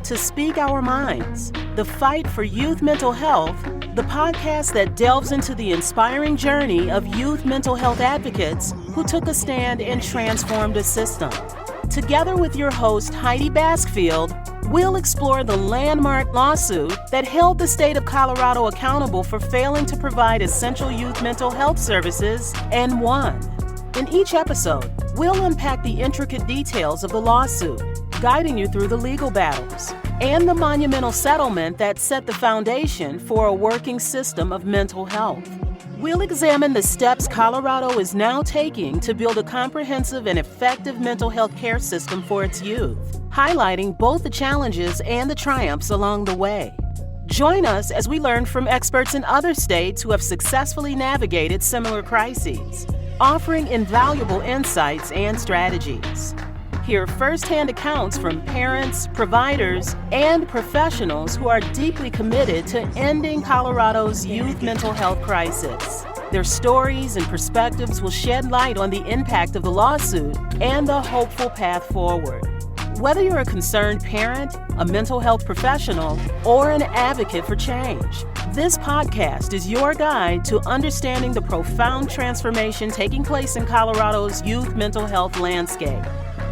to Speak Our Minds, the fight for youth mental health, the podcast that delves into the inspiring journey of youth mental health advocates who took a stand and transformed a system. Together with your host, Heidi Baskefield, we'll explore the landmark lawsuit that held the state of Colorado accountable for failing to provide essential youth mental health services and won. In each episode, we'll unpack the intricate details of the lawsuit, guiding you through the legal battles and the monumental settlement that set the foundation for a working system of mental health. We'll examine the steps Colorado is now taking to build a comprehensive and effective mental health care system for its youth, highlighting both the challenges and the triumphs along the way. Join us as we learn from experts in other states who have successfully navigated similar crises, offering invaluable insights and strategies. Hear firsthand accounts from parents, providers, and professionals who are deeply committed to ending Colorado's youth mental health crisis. Their stories and perspectives will shed light on the impact of the lawsuit and the hopeful path forward. Whether you're a concerned parent, a mental health professional, or an advocate for change, this podcast is your guide to understanding the profound transformation taking place in Colorado's youth mental health landscape.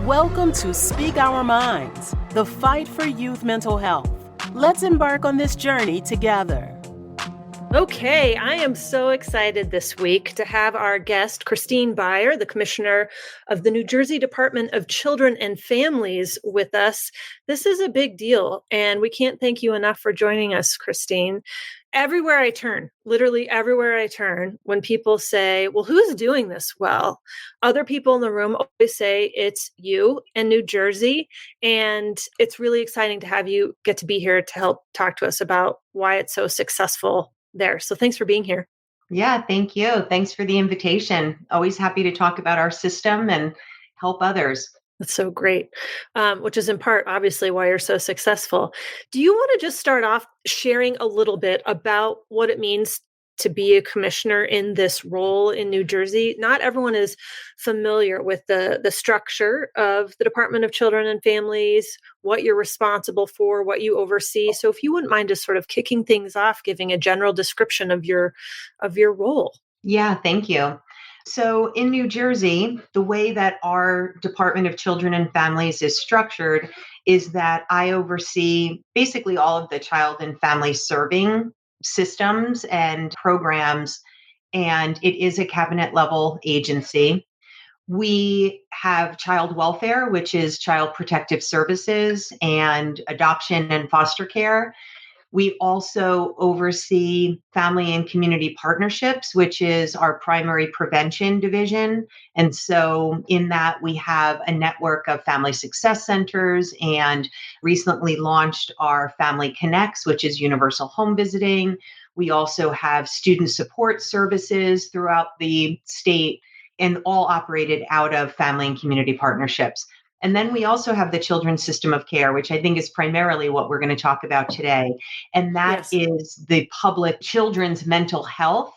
Welcome to Speak Our Minds, the fight for youth mental health. Let's embark on this journey together. Okay, I am so excited this week to have our guest, Christine Beyer, the Commissioner of the New Jersey Department of Children and Families, with us. This is a big deal, and we can't thank you enough for joining us, Christine. Everywhere I turn, literally everywhere I turn, when people say, well, who's doing this well? Other people in the room always say it's you in New Jersey. And it's really exciting to have you get to be here to help talk to us about why it's so successful there. So thanks for being here. Yeah, thank you. Thanks for the invitation. Always happy to talk about our system and help others. That's so great, which is in part, obviously, why you're so successful. Do you want to just start off sharing a little bit about what it means to be a commissioner in this role in New Jersey? Not everyone is familiar with the structure of the Department of Children and Families, what you're responsible for, what you oversee. So if you wouldn't mind just sort of kicking things off, giving a general description of your role. Yeah, thank you. So in New Jersey, the way that our Department of Children and Families is structured is that I oversee basically all of the child and family serving systems and programs, and it is a cabinet level agency. We have child welfare, which is child protective services and adoption and foster care. We also oversee family and community partnerships, which is our primary prevention division. And so in that, we have a network of family success centers and recently launched our Family Connects, which is universal home visiting. We also have student support services throughout the state and all operated out of family and community partnerships. And then we also have the Children's System of Care, which I think is primarily what we're going to talk about today. And that is the public children's mental health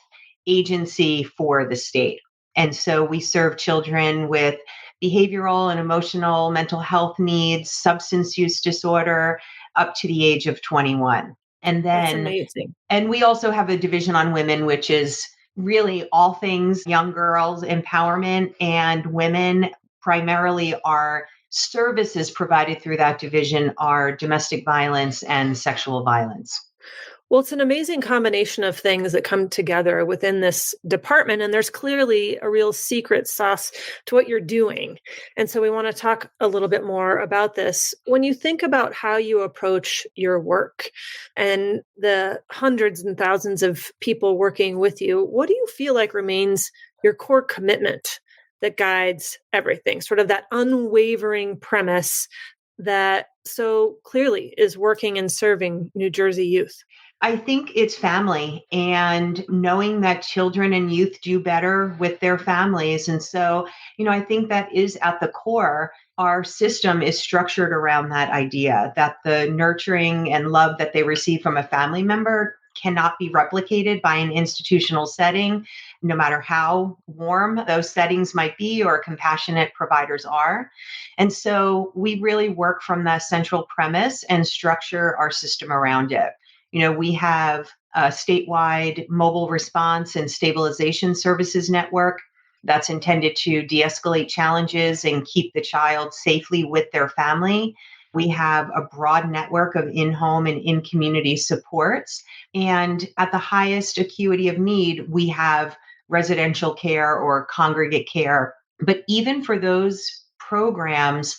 agency for the state. And so we serve children with behavioral and emotional mental health needs, substance use disorder, up to the age of 21. And then, that's amazing. And we also have a division on women, which is really all things young girls, empowerment, and women. Primarily our services provided through that division are domestic violence and sexual violence. Well, it's an amazing combination of things that come together within this department, and there's clearly a real secret sauce to what you're doing. And so we want to talk a little bit more about this. When you think about how you approach your work and the hundreds and thousands of people working with you, what do you feel like remains your core commitment that guides everything, sort of that unwavering premise that so clearly is working and serving New Jersey youth? I think it's family and knowing that children and youth do better with their families. And so, I think that is at the core. Our system is structured around that idea that the nurturing and love that they receive from a family member cannot be replicated by an institutional setting, no matter how warm those settings might be or compassionate providers are. And so we really work from that central premise and structure our system around it. We have a statewide mobile response and stabilization services network that's intended to de-escalate challenges and keep the child safely with their family. We have a broad network of in-home and in-community supports. And at the highest acuity of need, we have residential care or congregate care. But even for those programs,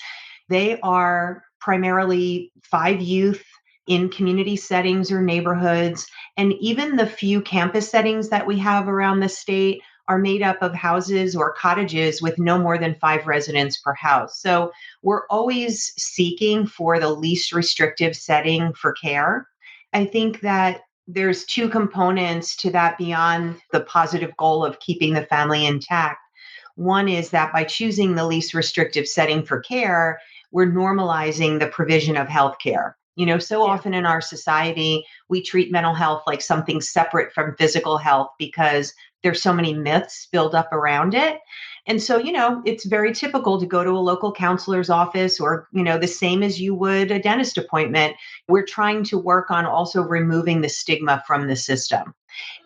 they are primarily 5 youth in community settings or neighborhoods. And even the few campus settings that we have around the state are made up of houses or cottages with no more than 5 residents per house. So we're always seeking for the least restrictive setting for care. I think that there's 2 components to that beyond the positive goal of keeping the family intact. One is that by choosing the least restrictive setting for care, we're normalizing the provision of healthcare. So often in our society, we treat mental health like something separate from physical health because there's so many myths built up around it. And so, it's very typical to go to a local counselor's office or, the same as you would a dentist appointment. We're trying to work on also removing the stigma from the system.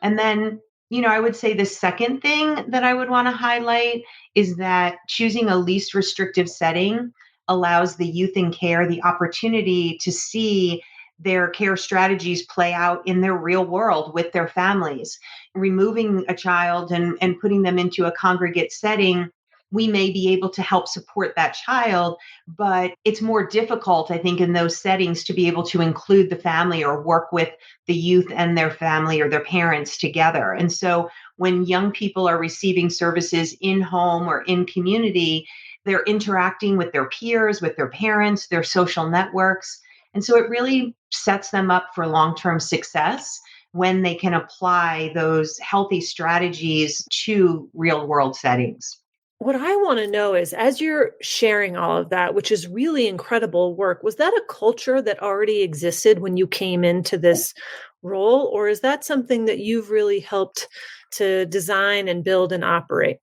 And then, I would say the second thing that I would want to highlight is that choosing a least restrictive setting allows the youth in care the opportunity to see their care strategies play out in their real world with their families. Removing a child and putting them into a congregate setting, we may be able to help support that child, but it's more difficult, I think, in those settings to be able to include the family or work with the youth and their family or their parents together. And so when young people are receiving services in home or in community, they're interacting with their peers, with their parents, their social networks. And so it really sets them up for long-term success when they can apply those healthy strategies to real-world settings. What I want to know is, as you're sharing all of that, which is really incredible work, was that a culture that already existed when you came into this role, or is that something that you've really helped to design and build and operate?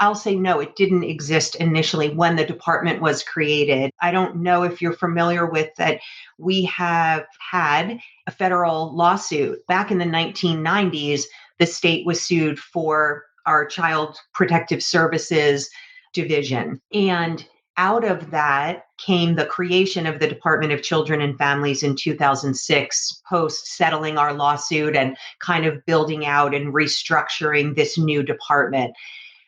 I'll say no, it didn't exist initially when the department was created. I don't know if you're familiar with that. We have had a federal lawsuit back in the 1990s. The state was sued for our Child Protective Services division. And out of that came the creation of the Department of Children and Families in 2006, post settling our lawsuit and kind of building out and restructuring this new department.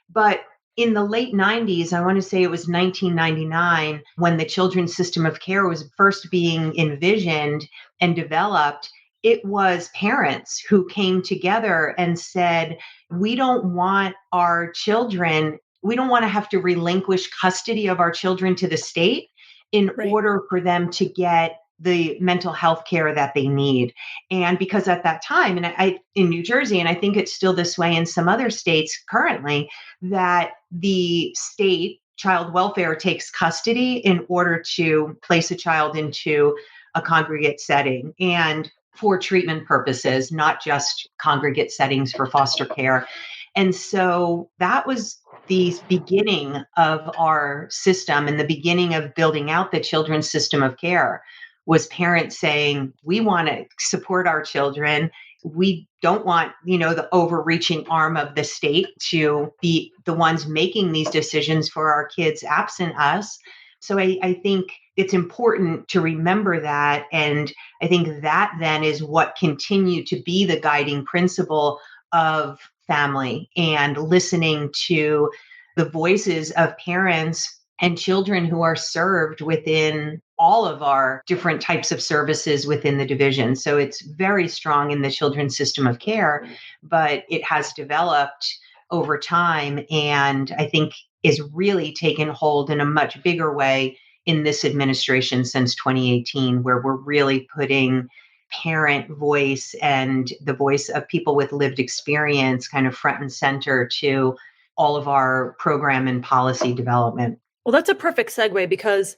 But in the late 90s, I want to say it was 1999, when the children's system of care was first being envisioned and developed, it was parents who came together and said, we don't want to have to relinquish custody of our children to the state in order for them to get the mental health care that they need. And because at that time, and I in New Jersey, and I think it's still this way in some other states currently, that the state child welfare takes custody in order to place a child into a congregate setting and for treatment purposes, not just congregate settings for foster care. And so that was the beginning of our system and the beginning of building out the children's system of care. Was parents saying, we want to support our children. We don't want, the overreaching arm of the state to be the ones making these decisions for our kids absent us. So I think it's important to remember that. And I think that then is what continued to be the guiding principle of family and listening to the voices of parents and children who are served within all of our different types of services within the division. So it's very strong in the children's system of care, but it has developed over time and I think is really taken hold in a much bigger way in this administration since 2018, where we're really putting parent voice and the voice of people with lived experience kind of front and center to all of our program and policy development. Well, that's a perfect segue because,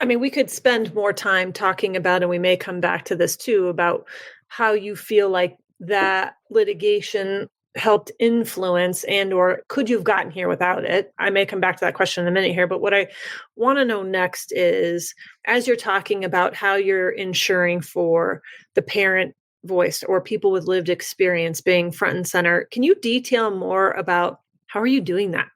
we could spend more time talking about, and we may come back to this too, about how you feel like that litigation helped influence or could you have gotten here without it? I may come back to that question in a minute here, but what I want to know next is, as you're talking about how you're ensuring for the parent voice or people with lived experience being front and center, can you detail more about how are you doing that?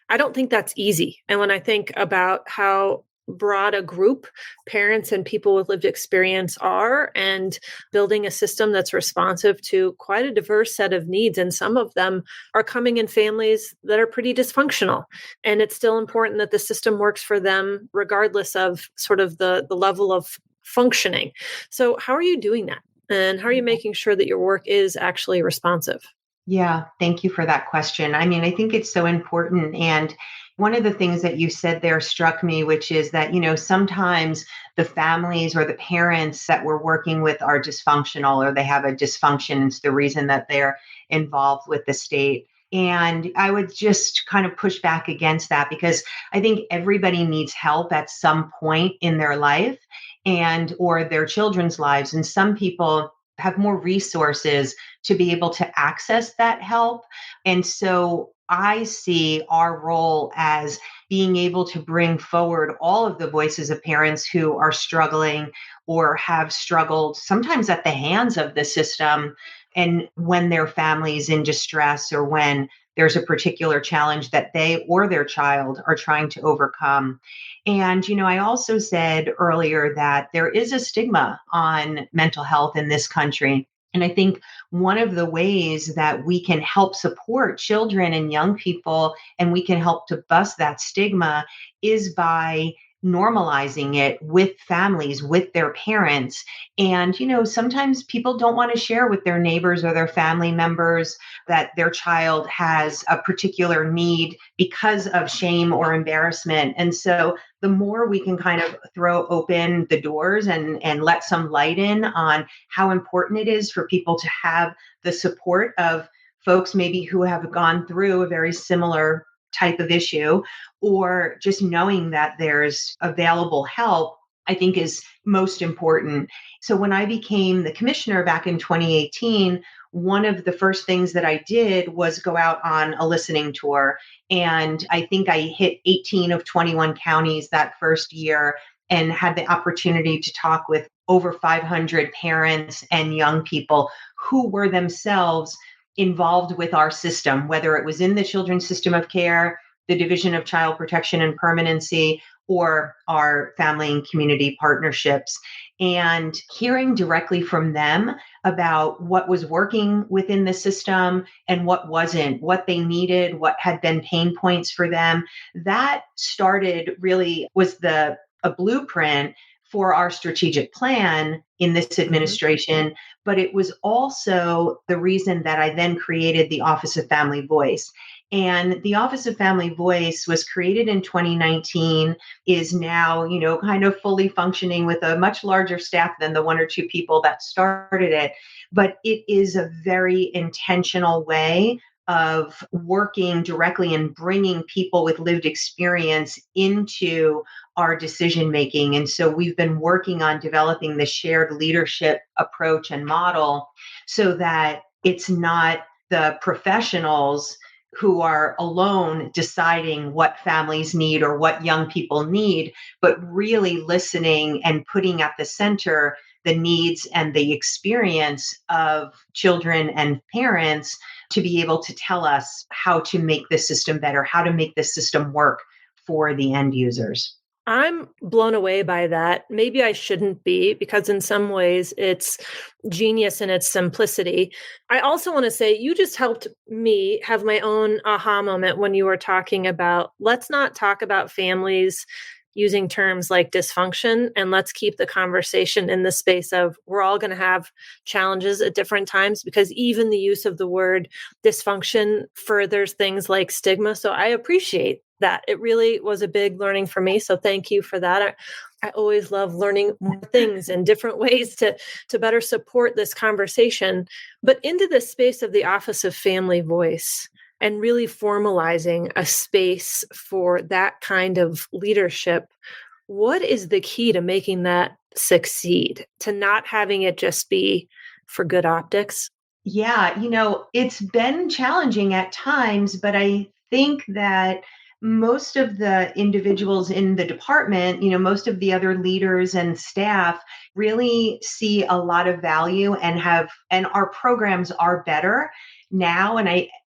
I don't think that's easy. And when I think about how broad a group parents and people with lived experience are, and building a system that's responsive to quite a diverse set of needs, and some of them are coming in families that are pretty dysfunctional, and it's still important that the system works for them regardless of sort of the level of functioning. So how are you doing that, and how are you making sure that your work is actually responsive? Yeah, thank you for that question. I mean, I think it's so important. And one of the things that you said there struck me, which is that, sometimes the families or the parents that we're working with are dysfunctional, or they have a dysfunction. It's the reason that they're involved with the state. And I would just kind of push back against that, because I think everybody needs help at some point in their life and or their children's lives. And some people have more resources to be able to access that help. And so I see our role as being able to bring forward all of the voices of parents who are struggling or have struggled, sometimes at the hands of the system, and when their family's in distress, or when there's a particular challenge that they or their child are trying to overcome. And, I also said earlier that there is a stigma on mental health in this country. And I think one of the ways that we can help support children and young people, and we can help to bust that stigma, is by normalizing it with families, with their parents. And, sometimes people don't want to share with their neighbors or their family members that their child has a particular need because of shame or embarrassment. And so the more we can kind of throw open the doors and let some light in on how important it is for people to have the support of folks maybe who have gone through a very similar type of issue, or just knowing that there's available help, I think is most important. So when I became the commissioner back in 2018, one of the first things that I did was go out on a listening tour. And I think I hit 18 of 21 counties that first year, and had the opportunity to talk with over 500 parents and young people who were themselves involved with our system, whether it was in the children's system of care, the Division of Child Protection and Permanency, or our family and community partnerships. And hearing directly from them about what was working within the system and what wasn't, what they needed, what had been pain points for them, that was a blueprint for our strategic plan in this administration. But it was also the reason that I then created the Office of Family Voice. And the Office of Family Voice was created in 2019, is now, kind of fully functioning with a much larger staff than the one or two people that started it. But it is a very intentional way of working directly and bringing people with lived experience into our decision making. And so we've been working on developing the shared leadership approach and model, so that it's not the professionals who are alone deciding what families need or what young people need, but really listening and putting at the center the needs and the experience of children and parents, to be able to tell us how to make the system better, how to make the system work for the end users. I'm blown away by that. Maybe I shouldn't be, because in some ways it's genius in its simplicity. I also want to say you just helped me have my own aha moment when you were talking about, let's not talk about families using terms like dysfunction, and let's keep the conversation in the space of we're all going to have challenges at different times, because even the use of the word dysfunction furthers things like stigma. So I appreciate that. It really was a big learning for me. So thank you for that. I always love learning more things and different ways to better support this conversation. But into the space of the Office of Family Voice, and really formalizing a space for that kind of leadership, what is the key to making that succeed, to not having it just be for good optics? Yeah, it's been challenging at times, but I think that most of the individuals in the department, most of the other leaders and staff really see a lot of value and our programs are better now.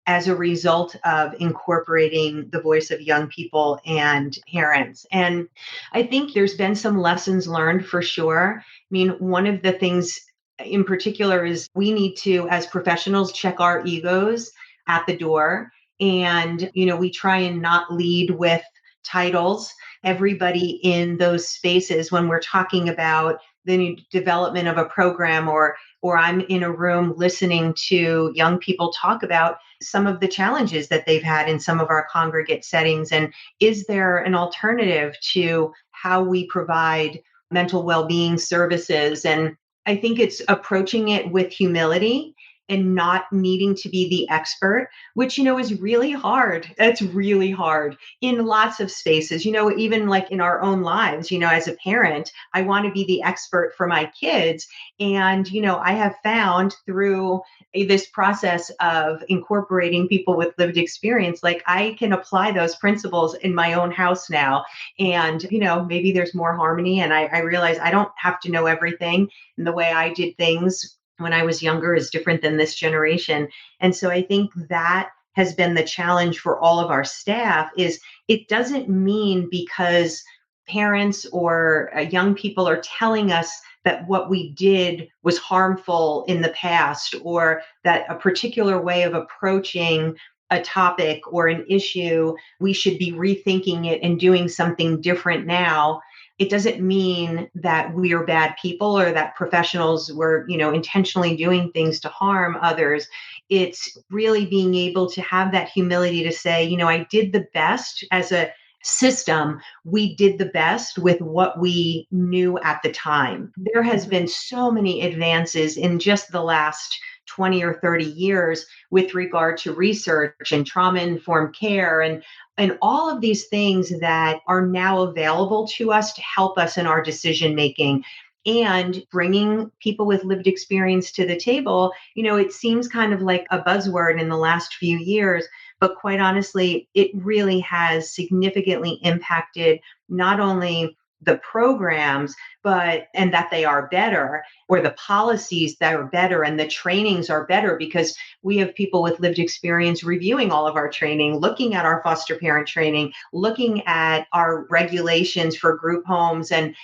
As a result of incorporating the voice of young people and parents. And I think there's been some lessons learned for sure. I mean, one of the things in particular is we need to, as professionals, check our egos at the door. And, we try and not lead with titles. Everybody in those spaces, when we're talking about the new development of a program or I'm in a room listening to young people talk about some of the challenges that they've had in some of our congregate settings. And is there an alternative to how we provide mental well-being services? And I think it's approaching it with humility and not needing to be the expert, which, is really hard. That's really hard in lots of spaces, even like in our own lives, as a parent, I want to be the expert for my kids. And, I have found through this process of incorporating people with lived experience, like I can apply those principles in my own house now. And, maybe there's more harmony. And I realize I don't have to know everything. And the way I did things when I was younger is different than this generation. And so I think that has been the challenge for all of our staff is it doesn't mean because parents or young people are telling us that what we did was harmful in the past or that a particular way of approaching a topic or an issue, we should be rethinking it and doing something different now. It doesn't mean that we are bad people or that professionals were, intentionally doing things to harm others. It's really being able to have that humility to say, I did the best as a system. We did the best with what we knew at the time. There has been so many advances in just the last 20 or 30 years with regard to research and trauma-informed care and all of these things that are now available to us to help us in our decision making and bringing people with lived experience to the table. It seems kind of like a buzzword in the last few years, but quite honestly, it really has significantly impacted not only the programs, and that they are better, or the policies that are better and the trainings are better because we have people with lived experience reviewing all of our training, looking at our foster parent training, looking at our regulations for group homes and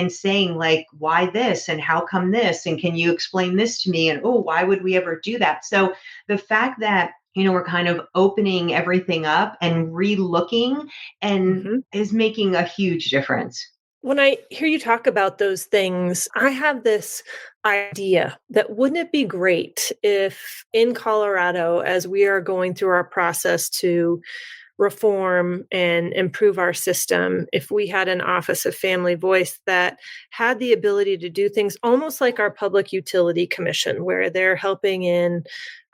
saying like, why this and how come this? And can you explain this to me? And, oh, why would we ever do that? So the fact that we're kind of opening everything up and re-looking and is making a huge difference. When I hear you talk about those things, I have this idea that wouldn't it be great if in Colorado, as we are going through our process to reform and improve our system, if we had an Office of Family Voice that had the ability to do things almost like our Public Utility Commission, where they're helping in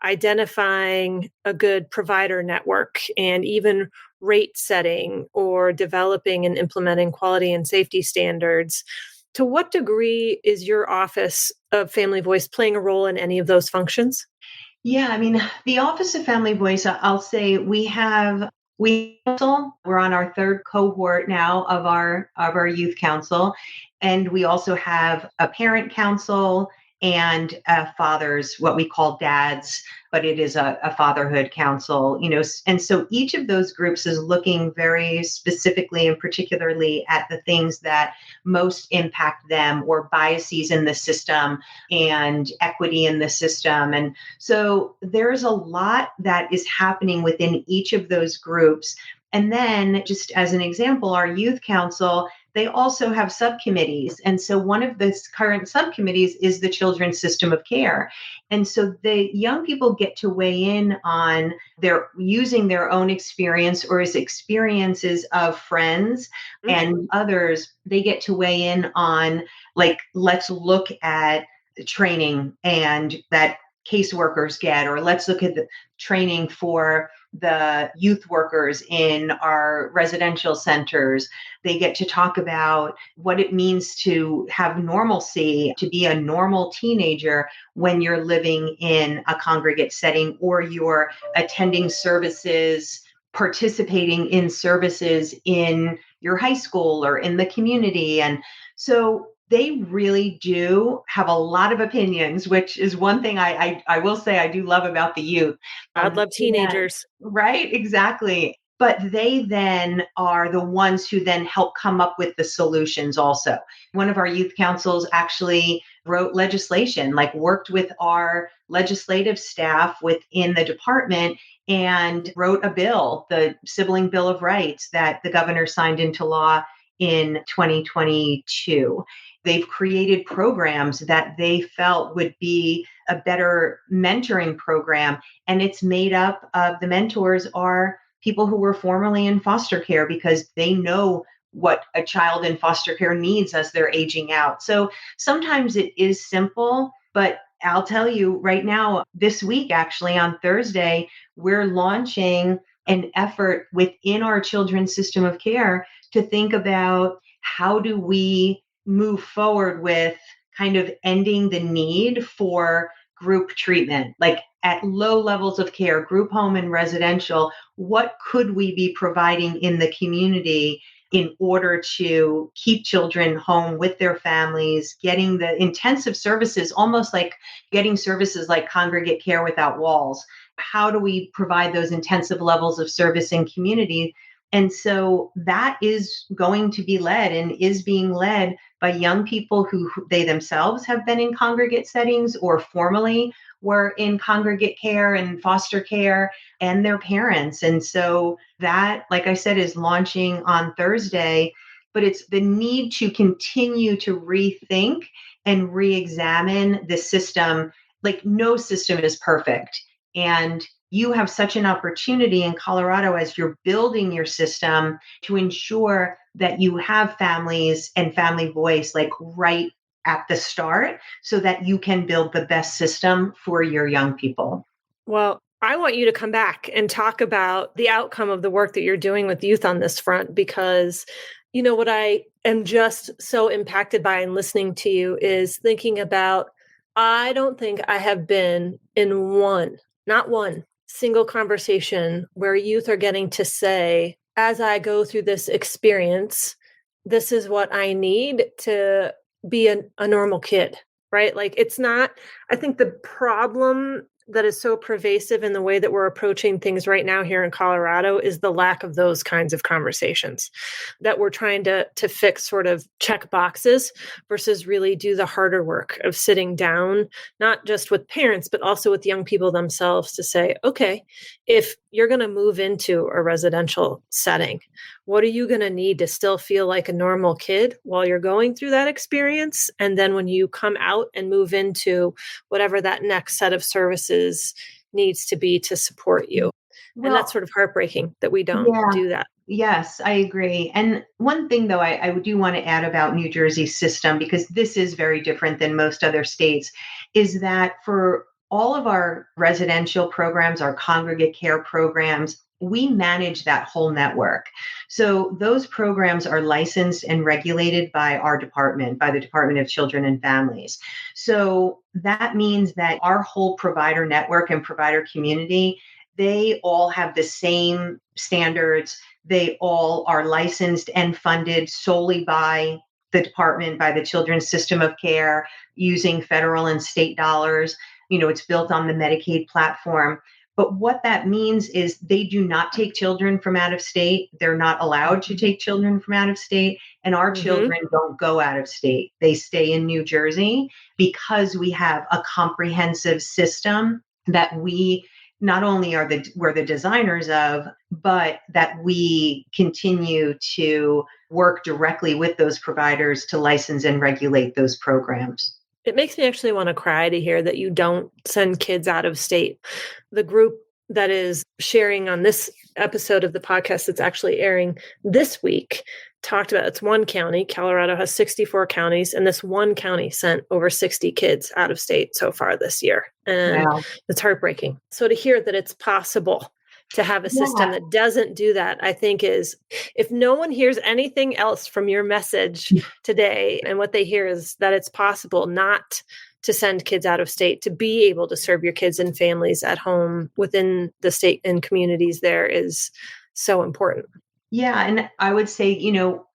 identifying a good provider network and even rate setting or developing and implementing quality and safety standards. To what degree is your Office of Family Voice playing a role in any of those functions? Yeah, I mean, the Office of Family Voice, I'll say we're on our third cohort now of our youth council. And we also have a parent council and fathers, what we call dads, but it is a fatherhood council, and so each of those groups is looking very specifically and particularly at the things that most impact them or biases in the system and equity in the system. And so there's a lot that is happening within each of those groups. And then just as an example, our youth council, they also have subcommittees. And so one of the current subcommittees is the children's system of care. And so the young people get to weigh in on their using their own experience or as experiences of friends and others. They get to weigh in on, like, let's look at the training and that caseworkers get, or let's look at the training for the youth workers in our residential centers. They get to talk about what it means to have normalcy, to be a normal teenager when you're living in a congregate setting or you're attending services, participating in services in your high school or in the community. And so they really do have a lot of opinions, which is one thing I will say I do love about the youth. I'd love teenagers. Right, exactly. But they then are the ones who then help come up with the solutions also. One of our youth councils actually wrote legislation, like worked with our legislative staff within the department and wrote a bill, the Sibling Bill of Rights that the governor signed into law in 2022. They've created programs that they felt would be a better mentoring program. And it's made up of the mentors are people who were formerly in foster care because they know what a child in foster care needs as they're aging out. So sometimes it is simple, but I'll tell you right now, this week, actually on Thursday, we're launching an effort within our children's system of care to think about how do we move forward with kind of ending the need for group treatment, like at low levels of care, group home and residential. What could we be providing in the community in order to keep children home with their families, getting the intensive services, almost like getting services like congregate care without walls? How do we provide those intensive levels of service in community? And so that is going to be led and is being led by young people who they themselves have been in congregate settings or formerly were in congregate care and foster care and their parents. And so that, like I said, is launching on Thursday, but it's the need to continue to rethink and re-examine the system. Like no system is perfect. And you have such an opportunity in Colorado as you're building your system to ensure that you have families and family voice like right at the start so that you can build the best system for your young people. Well, I want you to come back and talk about the outcome of the work that you're doing with youth on this front, because you know what I am just so impacted by in listening to you is thinking about, I don't think I have been in not one single conversation where youth are getting to say, as I go through this experience, this is what I need to be a normal kid, right? Like it's not, I think the problem that is so pervasive in the way that we're approaching things right now here in Colorado is the lack of those kinds of conversations that we're trying to fix, sort of check boxes versus really do the harder work of sitting down, not just with parents, but also with young people themselves to say, okay, if you're going to move into a residential setting, what are you going to need to still feel like a normal kid while you're going through that experience? And then when you come out and move into whatever that next set of services needs to be to support you. Well, and that's sort of heartbreaking that we don't do that. Yes, I agree. And one thing, though, I do want to add about New Jersey's system, because this is very different than most other states, is that for all of our residential programs, our congregate care programs, we manage that whole network. So those programs are licensed and regulated by our department, by the Department of Children and Families. So that means that our whole provider network and provider community, they all have the same standards. They all are licensed and funded solely by the department, by the Children's System of Care, using federal and state dollars. You know, it's built on the Medicaid platform. But what that means is they do not take children from out of state. They're not allowed to take children from out of state. And our children don't go out of state. They stay in New Jersey because we have a comprehensive system that we not only we're the designers of, but that we continue to work directly with those providers to license and regulate those programs. It makes me actually want to cry to hear that you don't send kids out of state. The group that is sharing on this episode of the podcast that's actually airing this week talked about, it's one county. Colorado has 64 counties, and this one county sent over 60 kids out of state so far this year. And It's heartbreaking. So to hear that it's possible to have a system Yeah. that doesn't do that, I think is, if no one hears anything else from your message today, and what they hear is that it's possible not to send kids out of state, to be able to serve your kids and families at home within the state and communities there, is so important. Yeah, and I would say,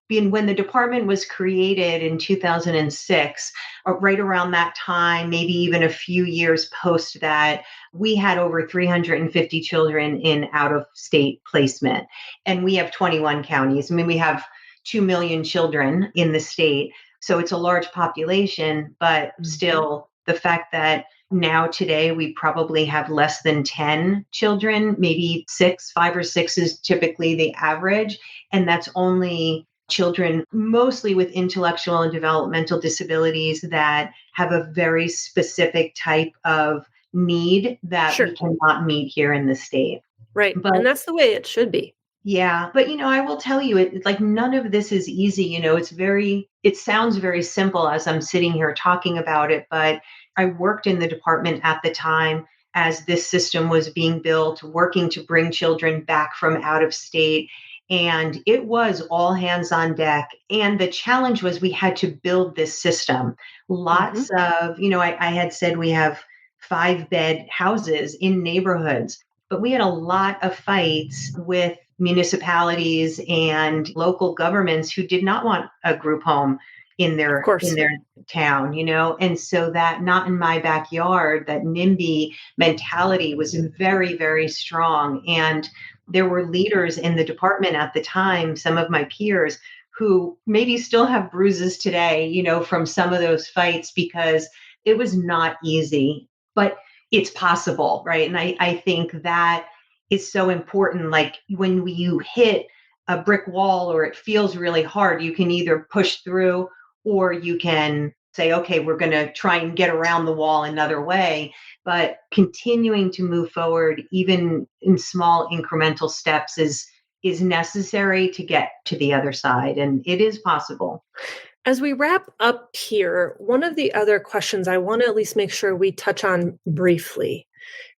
being when the department was created in 2006, right around that time, maybe even a few years post that, we had over 350 children in out of state placement. And we have 21 counties. I mean, we have 2 million children in the state. So it's a large population, but still the fact that now today we probably have less than 10 children, maybe six, 5 or 6 is typically the average. And that's only children mostly with intellectual and developmental disabilities that have a very specific type of need that Sure. we cannot meet here in the state. Right. But And that's the way it should be. yeah, but I will tell you, like none of this is easy. It sounds very simple as I'm sitting here talking about it, but I worked in the department at the time as this system was being built, working to bring children back from out of state. And it was all hands on deck. And the challenge was we had to build this system. Lots of, I had said we have 5-bed houses in neighborhoods, but we had a lot of fights with municipalities and local governments who did not want a group home in Of their course. town, and so that not in my backyard, that NIMBY mentality was very, very strong. And there were leaders in the department at the time, some of my peers, who maybe still have bruises today, from some of those fights, because it was not easy, but it's possible, right? And I think that is so important. Like when you hit a brick wall or it feels really hard, you can either push through or you can say, okay, we're going to try and get around the wall another way. But continuing to move forward, even in small incremental steps, is necessary to get to the other side. And it is possible. As we wrap up here, one of the other questions I want to at least make sure we touch on briefly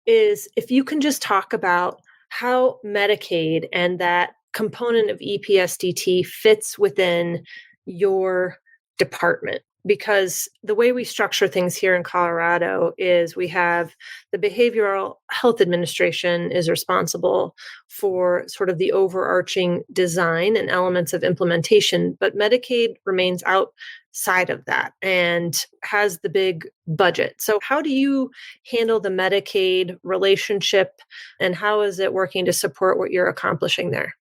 is if you can just talk about how Medicaid and that component of EPSDT fits within your department. Because the way we structure things here in Colorado is we have the Behavioral Health Administration is responsible for sort of the overarching design and elements of implementation, but Medicaid remains outside of that and has the big budget. So how do you handle the Medicaid relationship, and how is it working to support what you're accomplishing there?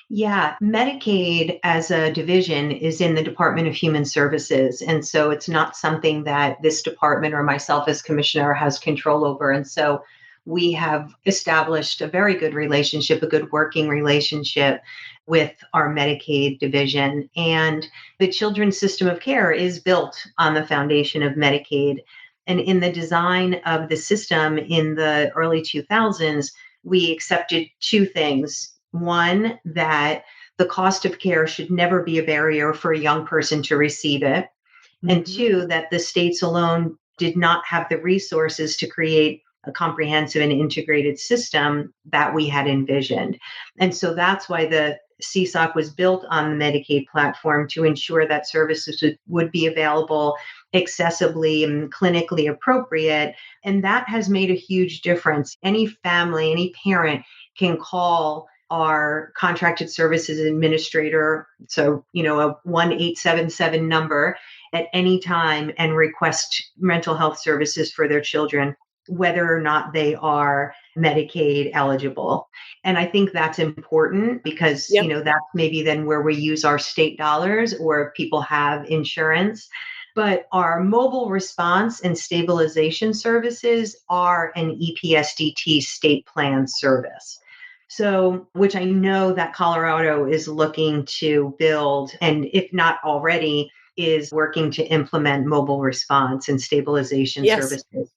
Yeah, Medicaid as a division is in the Department of Human Services. And so it's not something that this department or myself as commissioner has control over. And so we have established a very good relationship, a good working relationship with our Medicaid division. And the children's system of care is built on the foundation of Medicaid. And in the design of the system in the early 2000s, we accepted two things. One, that the cost of care should never be a barrier for a young person to receive it. And two, that the states alone did not have the resources to create a comprehensive and integrated system that we had envisioned. And so that's why the CSOC was built on the Medicaid platform, to ensure that services would be available accessibly and clinically appropriate. And that has made a huge difference. Any family, any parent can call our contracted services administrator, so a 1-877 number at any time, and request mental health services for their children, whether or not they are Medicaid eligible. And I think that's important because that's maybe then where we use our state dollars, or if people have insurance. But our mobile response and stabilization services are an EPSDT state plan service. So, which I know that Colorado is looking to build, and if not already, is working to implement mobile response and stabilization services.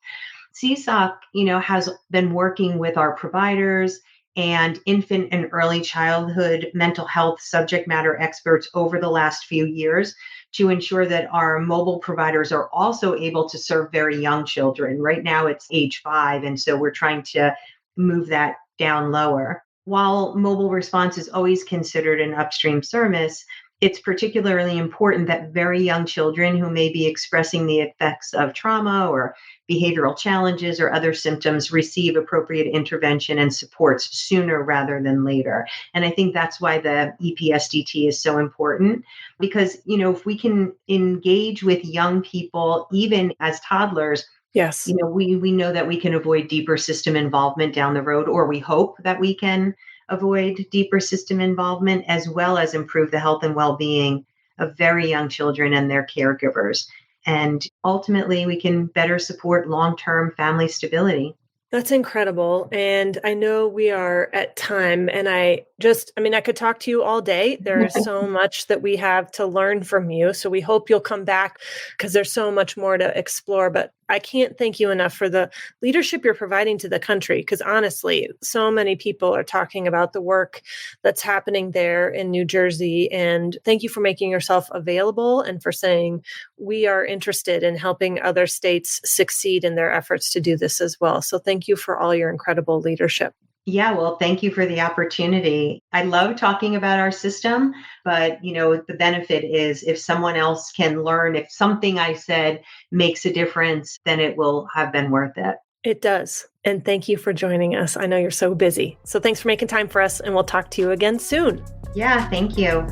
CSOC, has been working with our providers and infant and early childhood mental health subject matter experts over the last few years to ensure that our mobile providers are also able to serve very young children. Right now it's age 5. And so we're trying to move that down lower. while mobile response is always considered an upstream service, it's particularly important that very young children who may be expressing the effects of trauma or behavioral challenges or other symptoms receive appropriate intervention and supports sooner rather than later. And I think that's why the EPSDT is so important, because, if we can engage with young people, even as toddlers, Yes. we know that we can avoid deeper system involvement down the road, or we hope that we can avoid deeper system involvement, as well as improve the health and well-being of very young children and their caregivers. And ultimately, we can better support long-term family stability. That's incredible. And I know we are at time, and I could talk to you all day. There is so much that we have to learn from you. So we hope you'll come back because there's so much more to explore. But I can't thank you enough for the leadership you're providing to the country, because honestly, so many people are talking about the work that's happening there in New Jersey. And thank you for making yourself available and for saying we are interested in helping other states succeed in their efforts to do this as well. So thank you for all your incredible leadership. Yeah, well, thank you for the opportunity. I love talking about our system, but the benefit is if someone else can learn, if something I said makes a difference, then it will have been worth it. It does. And thank you for joining us. I know you're so busy. So thanks for making time for us, and we'll talk to you again soon. Yeah, thank you.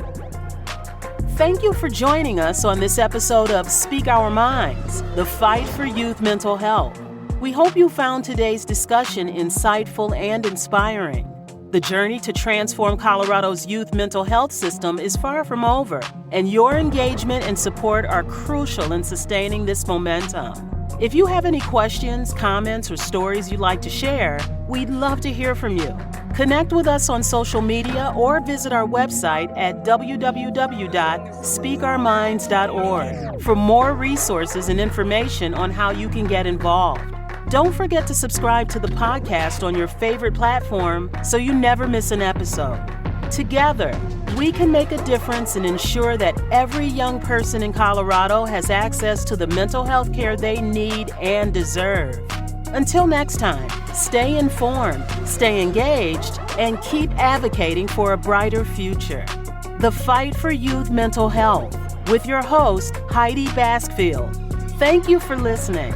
Thank you for joining us on this episode of Speak Our Minds, the fight for youth mental health. We hope you found today's discussion insightful and inspiring. The journey to transform Colorado's youth mental health system is far from over, and your engagement and support are crucial in sustaining this momentum. If you have any questions, comments, or stories you'd like to share, we'd love to hear from you. Connect with us on social media or visit our website at www.speakourminds.org for more resources and information on how you can get involved. Don't forget to subscribe to the podcast on your favorite platform so you never miss an episode. Together, we can make a difference and ensure that every young person in Colorado has access to the mental health care they need and deserve. Until next time, stay informed, stay engaged, and keep advocating for a brighter future. The Fight for Youth Mental Health with your host, Heidi Baskfield. Thank you for listening.